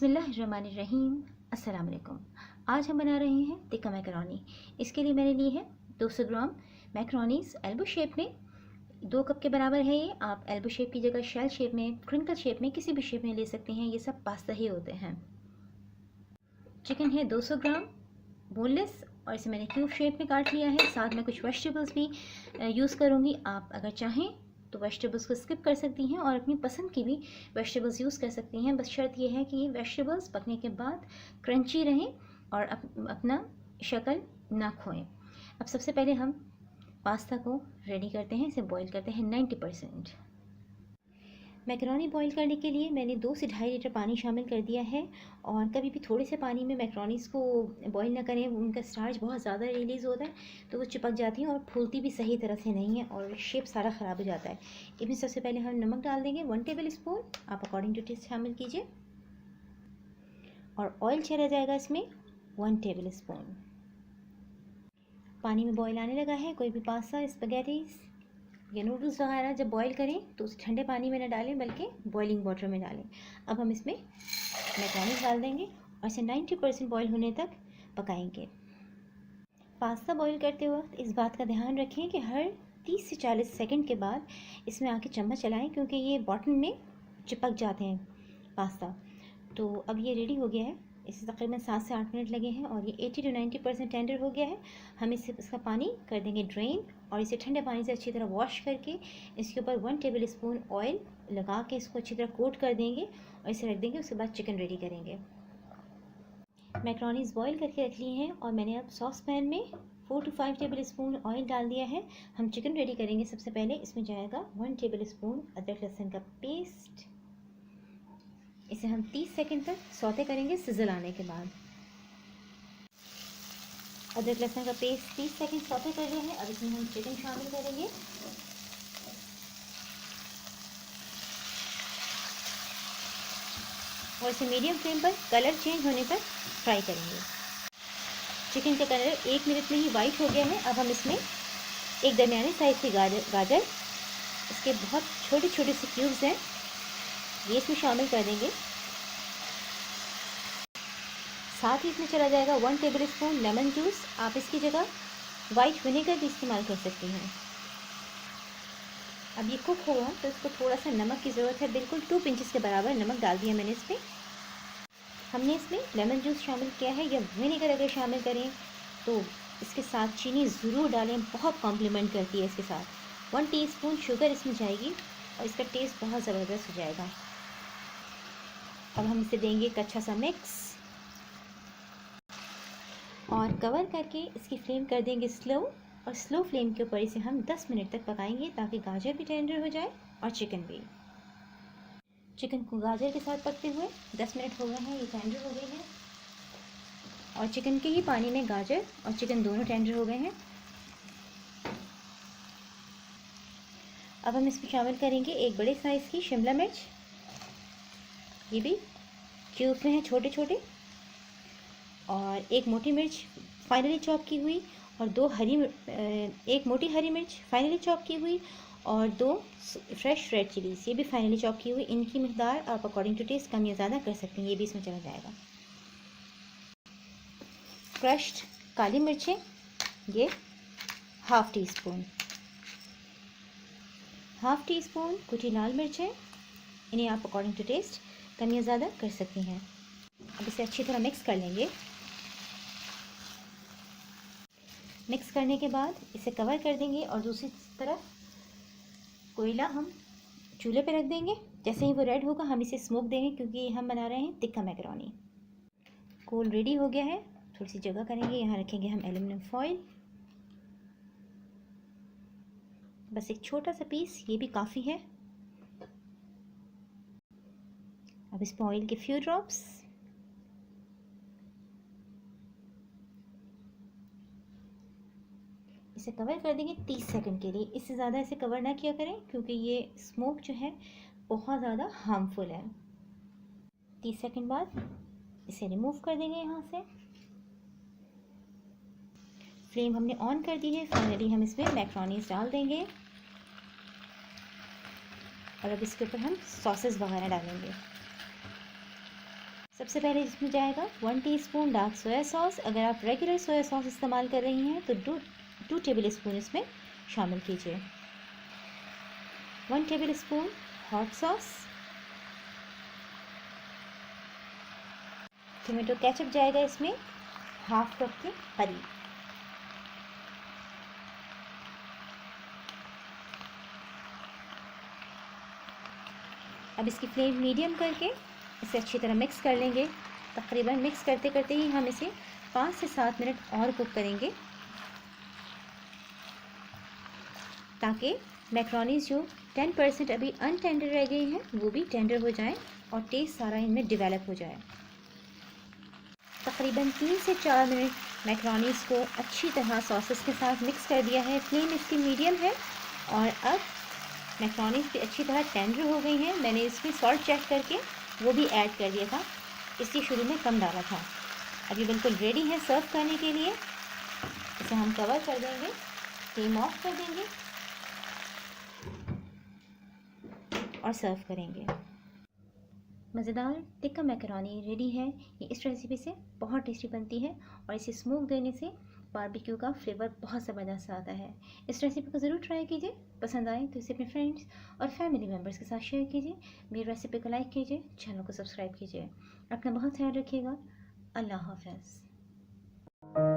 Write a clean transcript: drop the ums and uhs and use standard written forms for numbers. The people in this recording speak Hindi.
बिस्मिल्लाहिर्रहमानिर्रहीम। अस्सलाम वालेकुम। आज हम बना रहे हैं टिक्का मैकरोनी। इसके लिए मैंने ली है 200 ग्राम मैकरोनीस एल्बो शेप में। 2 कप के बराबर है ये। आप एल्बो शेप की जगह शेल शेप में, क्रिंकल शेप में, किसी भी शेप में ले सकते हैं। ये सब पास्ता ही होते हैं। चिकन है 200 ग्राम बोनलेस और इसे मैंने क्यूब शेप में काट लिया है। साथ में कुछ वेजिटेबल्स भी यूज़ करूँगी। आप अगर चाहें तो वेजिटेबल्स को स्किप कर सकती हैं और अपनी पसंद की भी वेजिटेबल्स यूज़ कर सकती हैं। बस शर्त यह है कि ये वेजिटेबल्स पकने के बाद क्रंची रहें और अपना शक्ल ना खोएं। अब सबसे पहले हम पास्ता को रेडी करते हैं। इसे बॉईल करते हैं 90%। मैकरोनी बॉईल करने के लिए मैंने 2 से 2.5 लीटर पानी शामिल कर दिया है। और कभी भी थोड़े से पानी में मैकरोनीज़ को बॉईल ना करें, उनका स्टार्च बहुत ज़्यादा रिलीज़ होता है तो वो चिपक जाती हैं और फूलती भी सही तरह से नहीं है और शेप सारा ख़राब हो जाता है। इसमें सबसे पहले हम नमक डाल देंगे 1 टेबल स्पून। आप अकॉर्डिंग टू टेस्ट शामिल कीजिए। और ऑयल चला जाएगा इसमें 1 टेबल स्पून। पानी में बॉईल आने लगा है। कोई भी पास्ता, स्पैगेटीज़ या नूडल्स वगैरह जब बॉईल करें तो उसे ठंडे पानी में न डालें बल्कि बॉइलिंग वाटर में डालें। अब हम इसमें मैकरोनी डाल देंगे और इसे 90% बॉईल होने तक पकाएंगे। पास्ता बॉईल करते वक्त इस बात का ध्यान रखें कि हर 30 से 40 सेकंड के बाद इसमें आके चम्मच चलाएं, क्योंकि ये बॉटम में चिपक जाते हैं पास्ता। तो अब ये रेडी हो गया है। इसे तकरीबन 7 से 8 मिनट लगे हैं और ये 80 to 90% टेंडर हो गया है। हम इसका पानी कर देंगे ड्रेन और इसे ठंडे पानी से अच्छी तरह वॉश करके इसके ऊपर 1 टेबल स्पून ऑयल लगा के इसको अच्छी तरह कोट कर देंगे और इसे रख देंगे। उसके बाद चिकन रेडी करेंगे। मैकरोनीज़ बॉईल करके रख ली हैं और मैंने अब सॉस पैन में 4 to 5 टेबल स्पून ऑयल डाल दिया है। हम चिकन रेडी करेंगे। सबसे पहले इसमें जाएगा 1 टेबल स्पून अदरक लहसुन का पेस्ट। इसे हम 30 सेकंड तक सौते करेंगे सिजल आने के बाद। अदरक लहसुन का पेस्ट 30 सेकंड सौते कर लिया है। अब इसमें हम चिकन शामिल करेंगे और इसे मीडियम फ्लेम पर कलर चेंज होने तक फ्राई करेंगे। चिकन का कलर 1 मिनट में ही वाइट हो गया है। अब हम इसमें एक दरमियाने साइज़ की गाजर, इसके बहुत छोटे छोटे से क्यूब्स हैं, ये इसमें शामिल कर देंगे। साथ ही इसमें चला जाएगा 1 टेबल स्पून लेमन जूस। आप इसकी जगह वाइट विनेगर भी इस्तेमाल कर सकती हैं। अब ये कुक होगा तो इसको थोड़ा सा नमक की ज़रूरत है। बिल्कुल 2 पिंचेस के बराबर नमक डाल दिया मैंने इसमें। हमने इसमें लेमन जूस शामिल किया है या विनेगर अगर शामिल करें तो इसके साथ चीनी ज़रूर डालें, बहुत कॉम्प्लीमेंट करती है इसके साथ। 1 टीस्पून शुगर इसमें जाएगी और इसका टेस्ट बहुत ज़बरदस्त हो जाएगा। अब हम इसे देंगे एक अच्छा सा मिक्स और कवर करके इसकी फ्लेम कर देंगे स्लो। और स्लो फ्लेम के ऊपर इसे हम 10 मिनट तक पकाएंगे ताकि गाजर भी टेंडर हो जाए और चिकन भी। चिकन को गाजर के साथ पकते हुए 10 मिनट हो गए हैं, ये टेंडर हो गई है और चिकन के ही पानी में गाजर और चिकन दोनों टेंडर हो गए हैं। अब हम इसमें शामिल करेंगे एक बड़े साइज़ की शिमला मिर्च, ये भी क्यूब में है छोटे छोटे, और एक मोटी मिर्च फाइनली चॉप की हुई और एक मोटी हरी मिर्च फाइनली चॉप की हुई और 2 फ्रेश रेड चिलीज़, ये भी फाइनली चॉप की हुई। इनकी मिकदार आप अकॉर्डिंग टू टेस्ट कम या ज़्यादा कर सकते हैं। ये भी इसमें चला जाएगा। क्रश्ड काली मिर्चें, ये half tea spoon, half tea spoon कुटी लाल मिर्चें, इन्हें आप अकॉर्डिंग टू टेस्ट कम या ज़्यादा कर सकती हैं। अब इसे अच्छी तरह मिक्स कर लेंगे। मिक्स करने के बाद इसे कवर कर देंगे और दूसरी तरफ कोयला हम चूल्हे पे रख देंगे। जैसे ही वो रेड होगा हम इसे स्मोक देंगे, क्योंकि हम बना रहे हैं टिक्का मैकरोनी। कोल रेडी हो गया है। थोड़ी सी जगह करेंगे, यहाँ रखेंगे हम एल्युमिनियम फॉइल, बस एक छोटा सा पीस, ये भी काफ़ी है। अब इस पर ऑयल के फ्यू ड्रॉप्स, इसे कवर कर देंगे 30 सेकंड के लिए। इससे ज़्यादा इसे कवर ना किया करें क्योंकि ये स्मोक जो है बहुत ज़्यादा हार्मफुल है। 30 सेकंड बाद इसे रिमूव कर देंगे यहाँ से। फ्लेम हमने ऑन कर दी है। फाइनली हम इसमें मैकरोनीज़ डाल देंगे और अब इसके ऊपर हम सॉसेस वगैरह डालेंगे। सबसे पहले इसमें जाएगा 1 टीस्पून डार्क सोया सॉस। अगर आप रेगुलर सोया सॉस इस्तेमाल कर रही हैं तो 2 टेबल स्पून इसमें शामिल कीजिए। 1 table spoon hot sauce. Tomato ketchup जाएगा इसमें हाफ कप के करीब। अब इसकी फ्लेम मीडियम करके इसे अच्छी तरह मिक्स कर लेंगे। तकरीबन मिक्स करते करते ही हम इसे 5 से 7 मिनट और कुक करेंगे, ताकि मैक्रोनीज जो 10% अभी अनटेंडर रह गई हैं वो भी टेंडर हो जाएं और टेस्ट सारा इनमें डेवलप हो जाए। तकरीबन 3 से 4 मिनट मैक्रोनीज को अच्छी तरह सॉसेस के साथ मिक्स कर दिया है। फ्लेम इसकी मीडियम है और अब मैक्रोनीज भी अच्छी तरह टेंडर हो गई हैं। मैंने इसमें सॉल्ट चेक करके वो भी ऐड कर दिया था, इसलिए शुरू में कम डाला था। अब ये बिल्कुल रेडी है सर्व करने के लिए। इसे हम कवर कर देंगे, फ्लेम ऑफ कर देंगे और सर्व करेंगे। मज़ेदार टिक्का मैकरोनी रेडी है। ये इस रेसिपी से बहुत टेस्टी बनती है और इसे स्मोक देने से बारबेक्यू का फ्लेवर बहुत ज़बरदस्त आता है। इस रेसिपी को ज़रूर ट्राई कीजिए। पसंद आए तो इसे अपने फ्रेंड्स और फैमिली मेम्बर्स के साथ शेयर कीजिए। मेरी रेसिपी को लाइक कीजिए, चैनल को सब्सक्राइब कीजिए। अपना बहुत ख्याल रखिएगा। अल्लाह हाफ़िज़।